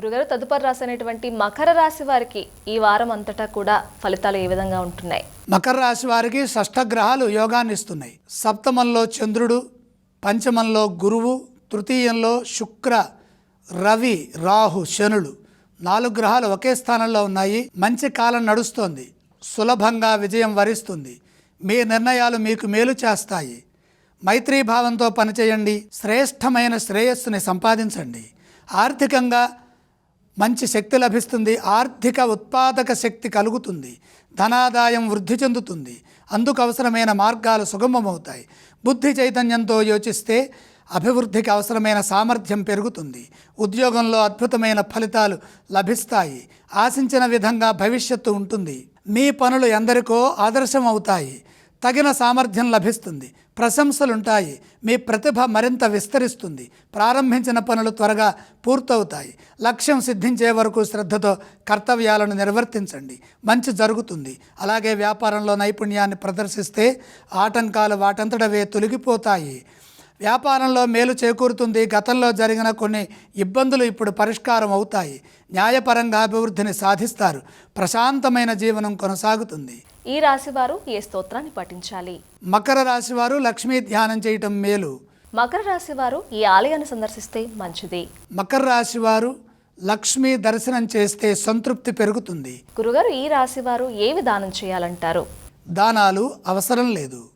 గురుగారు, తదుపరి రాశి అనేటువంటి మకర రాశి వారికి ఈ వారం అంతటా కూడా ఫలితాలు ఏ విధంగా ఉంటున్నాయి? మకర రాశి వారికి షష్ఠగ్రహాలు యోగాన్ని ఇస్తున్నాయి. సప్తమంలో చంద్రుడు, పంచమంలో గురువు, తృతీయంలో శుక్ర, రవి, రాహు, శనులు 4 గ్రహాలు ఒకే స్థానంలో ఉన్నాయి. మంచి కాలం నడుస్తోంది. సులభంగా విజయం వరిస్తుంది. మీ నిర్ణయాలు మీకు మేలు చేస్తాయి. మైత్రీభావంతో పనిచేయండి. శ్రేష్టమైన శ్రేయస్సుని సంపాదించండి. ఆర్థికంగా మంచి శక్తి లభిస్తుంది. ఆర్థిక ఉత్పాదక శక్తి కలుగుతుంది. ధనాదాయం వృద్ధి చెందుతుంది. అందుకు అవసరమైన మార్గాలు సుగమమవుతాయి. బుద్ధి చైతన్యంతో యోచిస్తే అభివృద్ధికి అవసరమైన సామర్థ్యం పెరుగుతుంది. ఉద్యోగంలో అద్భుతమైన ఫలితాలు లభిస్తాయి. ఆశించిన విధంగా భవిష్యత్తు ఉంటుంది. మీ పనులు ఎందరికో ఆదర్శం అవుతాయి. తగిన సామర్థ్యం లభిస్తుంది. ప్రశంసలుంటాయి. మీ ప్రతిభ మరింత విస్తరిస్తుంది. ప్రారంభించిన పనులు త్వరగా పూర్తవుతాయి. లక్ష్యం సిద్ధించే వరకు శ్రద్ధతో కర్తవ్యాలను నిర్వర్తించండి. మంచి జరుగుతుంది. అలాగే వ్యాపారంలో నైపుణ్యాన్ని ప్రదర్శిస్తే ఆటంకాలు వాటంతటవే తొలగిపోతాయి. వ్యాపారంలో మేలు చేకూరుతుంది. గతంలో జరిగిన కొన్ని ఇబ్బందులు ఇప్పుడు పరిష్కారం అవుతాయి. న్యాయపరంగా అభివృద్ధిని సాధిస్తారు. ప్రశాంతమైన జీవనం కొనసాగుతుంది. ఈ రాశి వారు ఏ స్తోత్రాన్ని పఠించాలి? మకర రాశి వారు లక్ష్మీ ధ్యానం చేయటం మేలు. మకర రాశి వారు ఈ ఆలయాన్ని సందర్శిస్తే మంచిది. మకర రాశి వారు లక్ష్మీ దర్శనం చేస్తే సంతృప్తి పెరుగుతుంది. గురుగారు, ఈ రాశి వారు ఏవి దానం చేయాలంటారు? దానాలు అవసరం లేదు.